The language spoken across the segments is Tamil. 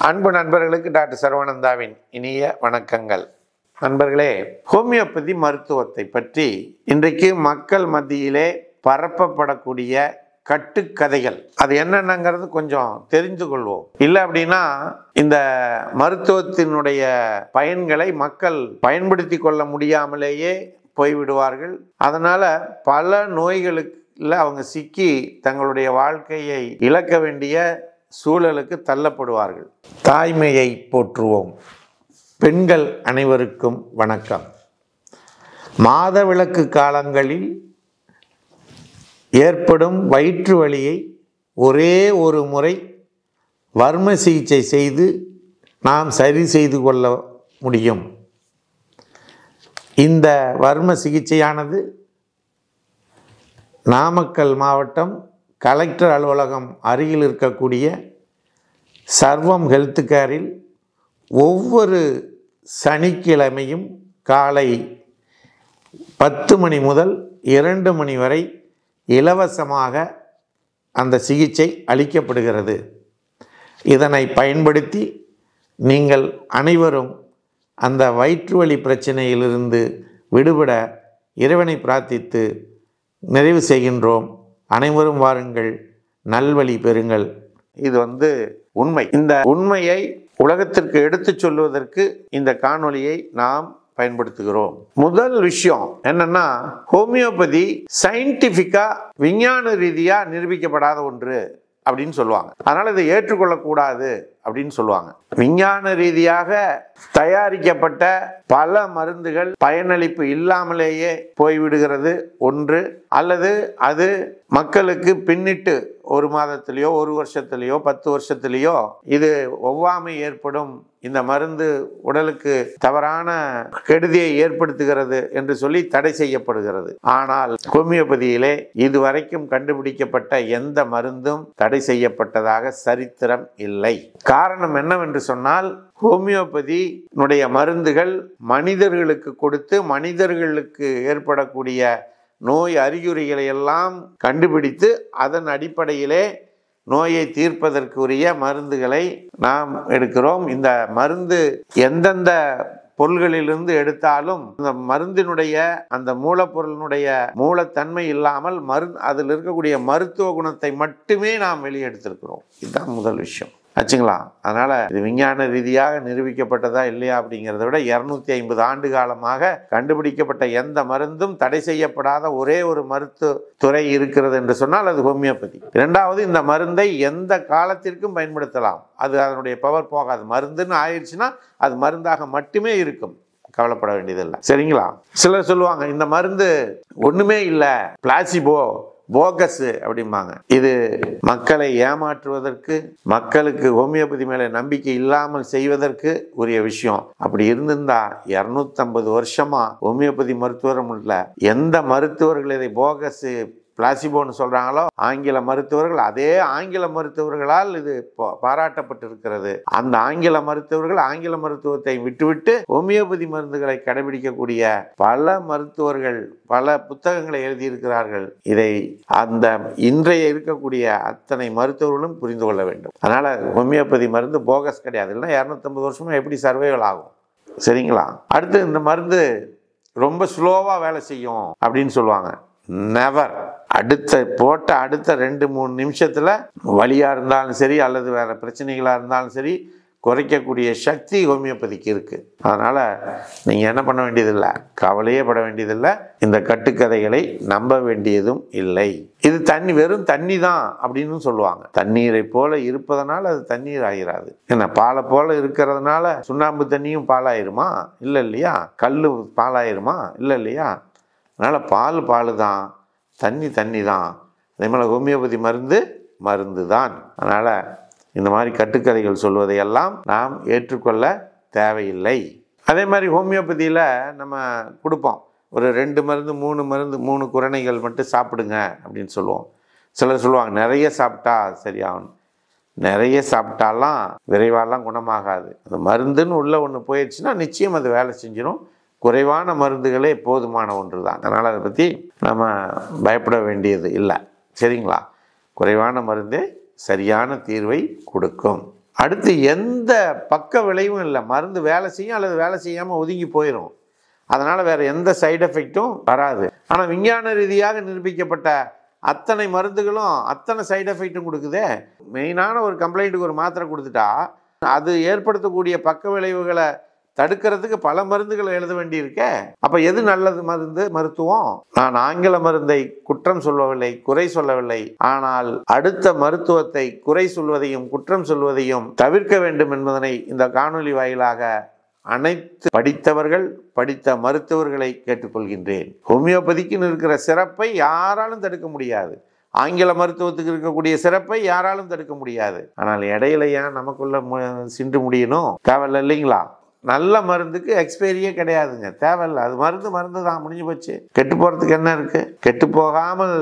அன்பு நண்பர்களுக்கு டாக்டர் சரவணந்தாவின் இனிய வணக்கங்கள். நண்பர்களே, ஹோமியோபதி மருத்துவத்தை பற்றி இன்றைக்கு மக்கள் மத்தியிலே பரப்பப்படக்கூடிய கட்டுக்கதைகள் அது என்னென்னங்கிறது கொஞ்சம் தெரிந்து கொள்வோம். இல்லை அப்படின்னா இந்த மருத்துவத்தினுடைய பயன்களை மக்கள் பயன்படுத்தி கொள்ள முடியாமலேயே போய்விடுவார்கள். அதனால பல நோய்களுக்கு அவங்க சிக்கி தங்களுடைய வாழ்க்கையை இழக்க வேண்டிய சூழலுக்கு தள்ளப்படுவார்கள். தாய்மையை போற்றுவோம். பெண்கள் அனைவருக்கும் வணக்கம். மாதவிலக்கு காலங்களில் ஏற்படும் வயிற்று வலியை ஒரே ஒரு முறை வர்ம சிகிச்சை செய்து நாம் சரி செய்து கொள்ள முடியும். இந்த வர்ம சிகிச்சையானது நாமக்கல் மாவட்டம் கலெக்டர் அலுவலகம் அருகில் இருக்கக்கூடிய சர்வம் ஹெல்த் கேரில் ஒவ்வொரு சனிக்கிழமையும் காலை 10 மணி முதல் 2 மணி வரை இலவசமாக அந்த சிகிச்சை அளிக்கப்படுகிறது. இதனை பயன்படுத்தி நீங்கள் அனைவரும் அந்த வயிற்று வலி பிரச்சனையிலிருந்து விடுபட இறைவனை பிரார்த்தித்து நிறைவு செய்கின்றோம். அனைவரும் வாருங்கள், நல்வழி பெறுங்கள். இது உண்மை. இந்த உண்மையை உலகத்திற்கு எடுத்து சொல்வதற்கு இந்த காணொளியை நாம் பயன்படுத்துகிறோம். முதல் விஷயம் என்னன்னா, ஹோமியோபதி சயின்டிபிக்கா விஞ்ஞான ரீதியா நிரூபிக்கப்படாத ஒன்று அப்படின்னு சொல்லுவாங்க. அதனால இதை ஏற்றுக்கொள்ளக்கூடாது அப்படின்னு சொல்லுவாங்க. விஞ்ஞான ரீதியாக தயாரிக்கப்பட்ட பல மருந்துகள் பயனளிப்பு இல்லாமலேயே போய்விடுகிறது ஒன்று, அல்லது அது மக்களுக்கு பின்னிட்டு 1 மாதத்திலேயோ 1 வருஷத்திலேயோ 10 வருஷத்திலேயோ இது ஒவ்வாமை ஏற்படும், இந்த மருந்து உடலுக்கு தவறான கெடுதியை ஏற்படுத்துகிறது என்று சொல்லி தடை செய்யப்படுகிறது. ஆனால் ஹோமியோபதியிலே இதுவரைக்கும் கண்டுபிடிக்கப்பட்ட எந்த மருந்தும் தடை செய்யப்பட்டதாக சரித்திரம் இல்லை. காரணம் என்னவென்று சொன்னால், ஹோமியோபதியினுடைய மருந்துகள் மனிதர்களுக்கு கொடுத்து மனிதர்களுக்கு ஏற்படக்கூடிய நோய் அறிகுறிகளை எல்லாம் கண்டுபிடித்து அதன் அடிப்படையிலே நோயை தீர்ப்பதற்குரிய மருந்துகளை நாம் எடுக்கிறோம். இந்த மருந்து எந்தெந்த பொருள்களிலிருந்து எடுத்தாலும் இந்த மருந்தினுடைய அந்த மூலப்பொருளினுடைய மூலத்தன்மை இல்லாமல் அதில் இருக்கக்கூடிய மருத்துவ குணத்தை மட்டுமே நாம் வெளியெடுத்திருக்கிறோம். இதுதான் முதல் விஷயம் ஆச்சுங்களா. அதனால இது விஞ்ஞான ரீதியாக நிரூபிக்கப்பட்டதா இல்லையா அப்படிங்கிறத விட 250 ஆண்டு காலமாக கண்டுபிடிக்கப்பட்ட எந்த மருந்தும் தடை செய்யப்படாத ஒரே ஒரு மருத்துவ துறை இருக்கிறது என்று சொன்னால் அது ஹோமியோபதி. இரண்டாவது, இந்த மருந்தை எந்த காலத்திற்கும் பயன்படுத்தலாம். அது அதனுடைய பவர் போகாது. மருந்துன்னு ஆயிடுச்சுன்னா அது மருந்தாக மட்டுமே இருக்கும், கவலைப்பட வேண்டியதில்லை. சரிங்களா. சிலர் சொல்லுவாங்க இந்த மருந்து ஒண்ணுமே இல்லை, பிளாசிபோ, போகஸ் அப்படிம்பாங்க. இது மக்களை ஏமாற்றுவதற்கு, மக்களுக்கு ஹோமியோபதி மேல நம்பிக்கை இல்லாமல் செய்வதற்கு உரிய விஷயம். அப்படி இருந்திருந்தா 250 வருஷமா ஹோமியோபதி மருத்துவரும் இல்லை. எந்த மருத்துவர்கள் இதை போகஸ் பிளாசிபோன்னு சொல்றாங்களோ ஆங்கில மருத்துவர்கள், அதே ஆங்கில மருத்துவர்களால் இது பாராட்டப்பட்டிருக்கிறது. அந்த ஆங்கில மருத்துவர்கள் ஆங்கில மருத்துவத்தை விட்டுவிட்டு ஹோமியோபதி மருந்துகளை கடைபிடிக்கக்கூடிய பல மருத்துவர்கள் பல புத்தகங்களை எழுதியிருக்கிறார்கள். இதை அந்த இன்றைய இருக்கக்கூடிய அத்தனை மருத்துவர்களும் புரிந்து கொள்ள வேண்டும். அதனால ஹோமியோபதி மருந்து போகஸ் கிடையாது. இல்லைன்னா 250 வருஷமா எப்படி சர்வைவல் ஆகும். சரிங்களா. அடுத்து, இந்த மருந்து ரொம்ப ஸ்லோவா வேலை செய்யும் அப்படின்னு சொல்லுவாங்க. நெவர். அடுத்த 2-3 நிமிஷத்துல வலியா இருந்தாலும் சரி அல்லது வேற பிரச்சனைகளா இருந்தாலும் சரி குறைக்கக்கூடிய சக்தி ஹோமியோபதிக்கு இருக்கு. அதனால நீங்க என்ன பண்ண வேண்டியதில்லை, கவலையே பட வேண்டியதில்லை. இந்த கட்டுக்கதைகளை நம்ப வேண்டியதும் இல்லை. இது வெறும் தண்ணி தான் அப்படின்னு சொல்லுவாங்க. தண்ணீரை போல இருப்பதனால அது தண்ணீர் ஆகிறாது. என்ன, பாலை போல இருக்கிறதுனால சுண்ணாம்பு தண்ணியும் பாலாயிருமா? இல்லை இல்லையா. கல்லு பாலாயிருமா? இல்லை இல்லையா. அதனால பால் தான், தண்ணி தான். அதே மாதிரி ஹோமியோபதி மருந்து தான். அதனால இந்த மாதிரி கட்டுக்கதைகள் சொல்வதையெல்லாம் நாம் ஏற்றுக்கொள்ள தேவையில்லை. அதே மாதிரி ஹோமியோபதியில் நம்ம கொடுப்போம் ஒரு 2 மருந்து 3 மருந்து 3 குரணைகள் மட்டும் சாப்பிடுங்க அப்படின்னு சொல்லுவோம். சிலர் சொல்லுவாங்க நிறைய சாப்பிட்டா சரியாகணும். நிறைய சாப்பிட்டாலாம் விரைவாலாம் குணமாகாது. அது மருந்துன்னு உள்ள ஒன்று போயிடுச்சுன்னா நிச்சயம் அது வேலை செஞ்சிடும். குறைவான மருந்துகளே போதுமான ஒன்று தான். அதனால் அதை பற்றி நம்ம பயப்பட வேண்டியது இல்லை. சரிங்களா. குறைவான மருந்தே சரியான தீர்வை கொடுக்கும். அடுத்து எந்த பக்க விளைவும் இல்லை, மருந்து வேலை செய்யும் அல்லது வேலை செய்யாமல் ஒதுங்கி போயிடும். அதனால் வேறு எந்த சைடு எஃபெக்டும் வராது. ஆனால் விஞ்ஞான ரீதியாக நிரூபிக்கப்பட்ட அத்தனை மருந்துகளும் அத்தனை சைடு எஃபெக்ட்டும் கொடுக்குதே. மெயினான ஒரு கம்ப்ளைண்ட்டுக்கு ஒரு மாத்திரை கொடுத்துட்டா அது ஏற்படுத்தக்கூடிய பக்க விளைவுகளை தடுக்கிறதுக்கு பல மருந்துகளை எழுத வேண்டியிருக்கே. அப்போ எது நல்லது மருத்துவம்? நான் ஆங்கில மருந்தை குற்றம் சொல்லவில்லை, குறை சொல்லவில்லை. ஆனால் அடுத்த மருத்துவத்தை குறை சொல்வதையும் குற்றம் சொல்வதையும் தவிர்க்க வேண்டும் என்பதனை இந்த காணொலி வாயிலாக அனைத்து படித்தவர்கள், படித்த மருத்துவர்களை கேட்டுக்கொள்கின்றேன். ஹோமியோபதிக்குன்னு இருக்கிற சிறப்பை யாராலும் தடுக்க முடியாது. ஆங்கில மருத்துவத்துக்கு இருக்கக்கூடிய சிறப்பை யாராலும் தடுக்க முடியாது. ஆனால் இடையில ஏன் நமக்குள்ள சிண்டு முடியணும்? தேவையில்லை இல்லைங்களா? நல்ல மருந்துக்கு எக்ஸ்பைரியே கிடையாதுங்க, தேவையில்லை. அது மருந்து தான், முடிஞ்சு போச்சு. கெட்டு போகிறதுக்கு என்ன இருக்குது? கெட்டு போகாமல்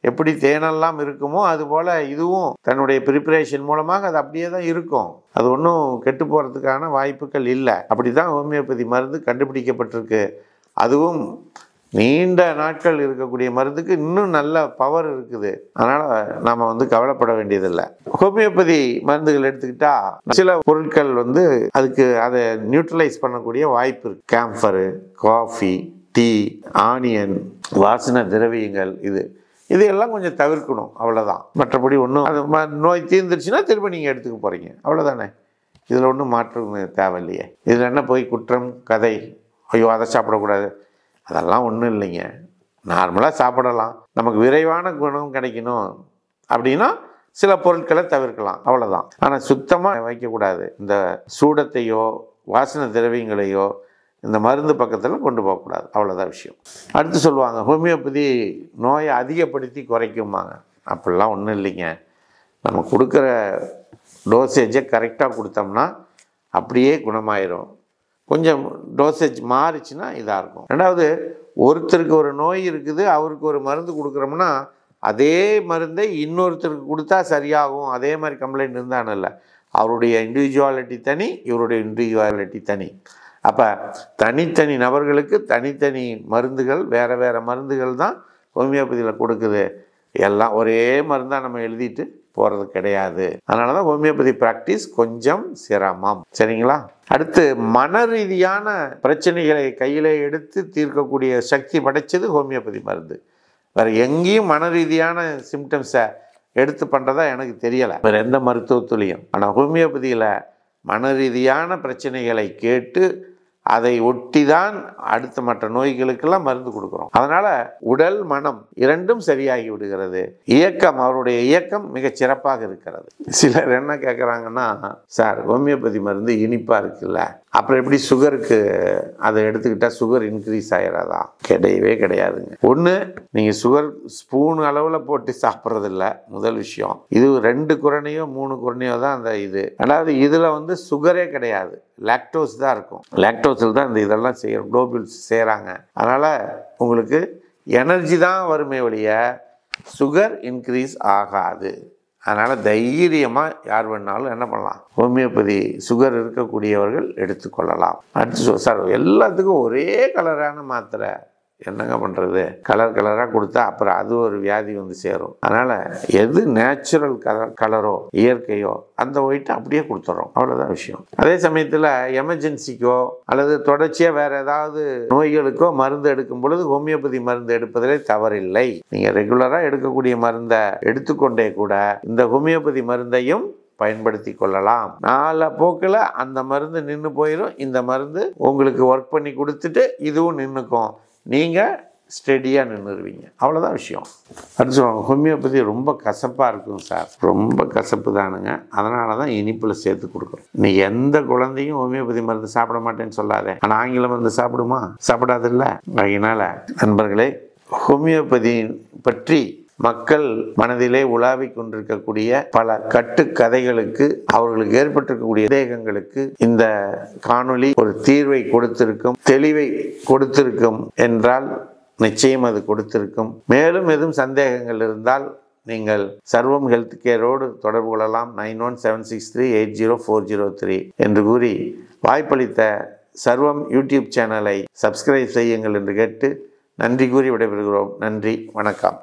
எப்படி தேனெல்லாம் இருக்குமோ அதுபோல் இதுவும் தன்னுடைய ப்ரிப்பரேஷன் மூலமாக அது அப்படியே தான் இருக்கும். அது ஒன்றும் கெட்டு போகிறதுக்கான வாய்ப்புகள் இல்லை. அப்படி தான் ஹோமியோபதி மருந்து கண்டுபிடிக்கப்பட்டிருக்கு. அதுவும் நீண்ட நாட்கள் இருக்கக்கூடிய மருந்துக்கு இன்னும் நல்ல பவர் இருக்குது. அதனால் நம்ம கவலைப்பட வேண்டியதில்லை. ஹோமியோபதி மருந்துகள் எடுத்துக்கிட்டால் சில பொருட்கள் அதுக்கு அதை நியூட்ரலைஸ் பண்ணக்கூடிய வாய்ப்பு இருக்குது. கேம்ஃபரு, காஃபி, டீ, ஆனியன், வாசனை திரவியங்கள், இதையெல்லாம் கொஞ்சம் தவிர்க்கணும், அவ்வளோதான். மற்றபடி ஒன்றும் அது நோய் தீர்ந்துருச்சுன்னா திரும்ப நீங்கள் எடுத்துக்க போகிறீங்க, அவ்வளோதானே. இதில் ஒன்றும் மாற்றம் தேவையில்லையே. இதில் என்ன போய் குற்றம் கதை, ஐயோ அதை சாப்பிடக்கூடாது, அதெல்லாம் ஒன்றும் இல்லைங்க. நார்மலாக சாப்பிடலாம். நமக்கு விரைவான குணம் கிடைக்கணும் அப்படின்னா சில பொருட்களை தவிர்க்கலாம், அவ்வளோதான். ஆனால் சுத்தமாக வைக்கக்கூடாது. இந்த சூடத்தையோ வாசனை திரவியங்களையோ இந்த மருந்து பக்கத்தில் கொண்டு போகக்கூடாது, அவ்வளோதான் விஷயம். அடுத்து சொல்லுவாங்க ஹோமியோபதி நோயை அதிகப்படுத்தி குறைக்குமாங்க. அப்படிலாம் ஒன்றும் இல்லைங்க. நம்ம கொடுக்குற டோசேஜை கரெக்டாக கொடுத்தோம்னா அப்படியே குணமாயிரும். கொஞ்சம் டோசேஜ் மாறிச்சுன்னா இதாக இருக்கும். ரெண்டாவது, ஒருத்தருக்கு ஒரு நோய் இருக்குது, அவருக்கு ஒரு மருந்து கொடுக்குறோம்னா அதே மருந்தை இன்னொருத்தருக்கு கொடுத்தா சரியாகும், அதே மாதிரி கம்ப்ளைண்ட் இருந்தான்னு இல்லை. அவருடைய இண்டிவிஜுவாலிட்டி தனி, இவருடைய இண்டிவிஜுவாலிட்டி தனி. அப்போ தனித்தனி நபர்களுக்கு தனித்தனி மருந்துகள், வேறு வேறு மருந்துகள் தான் ஹோமியோபதியில் கொடுக்குது. எல்லாம் ஒரே மருந்தாக நம்ம எழுதிட்டு போகிறது கிடையாது. அதனால தான் ஹோமியோபதி ப்ராக்டிஸ் கொஞ்சம் சிரமம், சரிங்களா? அடுத்து, மன ரீதியான பிரச்சனைகளை கையில் எடுத்து தீர்க்கக்கூடிய சக்தி படைச்சது ஹோமியோபதி மருந்து. வேறு எங்கேயும் மன ரீதியான சிம்டம்ஸை எடுத்து பண்ணுறதா எனக்கு தெரியலை வேறு எந்த மருத்துவத்துலேயும். ஆனால் ஹோமியோபதியில் மன ரீதியான பிரச்சனைகளை கேட்டு அதை ஒட்டி தான் அடுத்த மற்ற நோய்களுக்கெல்லாம் மருந்து கொடுக்குறோம். அதனால் உடல் மனம் இரண்டும் சரியாகி விடுகிறது. இயக்கம், அவருடைய இயக்கம் மிகச் சிறப்பாக இருக்கிறது. சிலர் என்ன கேட்குறாங்கன்னா, சார் ஹோமியோபதி மருந்து இனிப்பாக இருக்குல்ல, அப்புறம் எப்படி சுகருக்கு அதை எடுத்துக்கிட்டால் சுகர் இன்க்ரீஸ் ஆகிடாதா? கிடையவே கிடையாதுங்க. ஒன்று, நீங்கள் சுகர் ஸ்பூன் அளவில் போட்டு சாப்பிட்றதில்ல, முதல் விஷயம். இது 2 குரணையோ 3 குரணையோ தான் அந்த இது. ரெண்டாவது, இதில் சுகரே கிடையாது, லாக்டோஸ் தான் இருக்கும். லாக்டோஸில் தான் இந்த இதெல்லாம் செய்யணும், குளோபிள்ஸ் செய்கிறாங்க. அதனால் உங்களுக்கு எனர்ஜி தான் வருமே ஒழிய சுகர் இன்க்ரீஸ் ஆகாது. அதனால் தைரியமாக யார் வேணாலும் என்ன பண்ணலாம், ஹோமியோபதி சுகர் இருக்கக்கூடியவர்கள் எடுத்துக்கொள்ளலாம். அடுத்து, சார் எல்லாத்துக்கும் ஒரே கலரான மாத்திரை என்னங்க பண்ணுறது? கலராக கொடுத்தா அப்புறம் அது ஒரு வியாதி சேரும். அதனால் எது நேச்சுரல் கலரோ இயற்கையோ அந்த ஒயிட்டை அப்படியே கொடுத்துட்றோம், அவ்வளோதான் விஷயம். அதே சமயத்தில் எமர்ஜென்சிக்கோ அல்லது தொடர்ச்சியாக வேறு ஏதாவது நோய்களுக்கோ மருந்து எடுக்கும் பொழுது ஹோமியோபதி மருந்து எடுப்பதிலே தவறில்லை. நீங்கள் ரெகுலராக எடுக்கக்கூடிய மருந்தை எடுத்துக்கொண்டே கூட இந்த ஹோமியோபதி மருந்தையும் பயன்படுத்தி கொள்ளலாம். நாளை போக்கில் அந்த மருந்து நின்று போயிடும், இந்த மருந்து உங்களுக்கு ஒர்க் பண்ணி கொடுத்துட்டு இதுவும் நின்றுக்கும், நீங்கள் ஸ்டெடியாக நின்றுருவீங்க, அவ்வளோதான் விஷயம். அடுத்து சொல்லுவாங்க ஹோமியோபதி ரொம்ப கசப்பாக இருக்கும் சார். ரொம்ப கசப்பு தானுங்க, அதனால தான் இனிப்பில் சேர்த்து கொடுக்குறோம். நீ எந்த குழந்தையும் ஹோமியோபதி மருந்து சாப்பிட மாட்டேன்னு சொல்லாதே. ஆனால் ஆங்கில மருந்து சாப்பிடுமா? சாப்பிடாதில்ல. அதனால் நண்பர்களே, ஹோமியோபதி பற்றி மக்கள் மனதிலே உலாவிக் கொண்டிருக்கக்கூடிய பல கட்டுக்கதைகளுக்கு, அவர்களுக்கு ஏற்பட்டிருக்கக்கூடிய சந்தேகங்களுக்கு இந்த காணொளி ஒரு தீர்வை கொடுத்திருக்கும், தெளிவை கொடுத்திருக்கும் என்றால் நிச்சயம் அது கொடுத்திருக்கும். மேலும் எதுவும் சந்தேகங்கள் இருந்தால் நீங்கள் சர்வம் ஹெல்த் கேரோடு தொடர்பு கொள்ளலாம். 9176380403 என்று கூறி வாய்ப்பளித்த சர்வம் யூடியூப் சேனலை சப்ஸ்கிரைப் செய்யுங்கள் என்று கேட்டு நன்றி கூறி விடைபெறுகிறோம். நன்றி, வணக்கம்.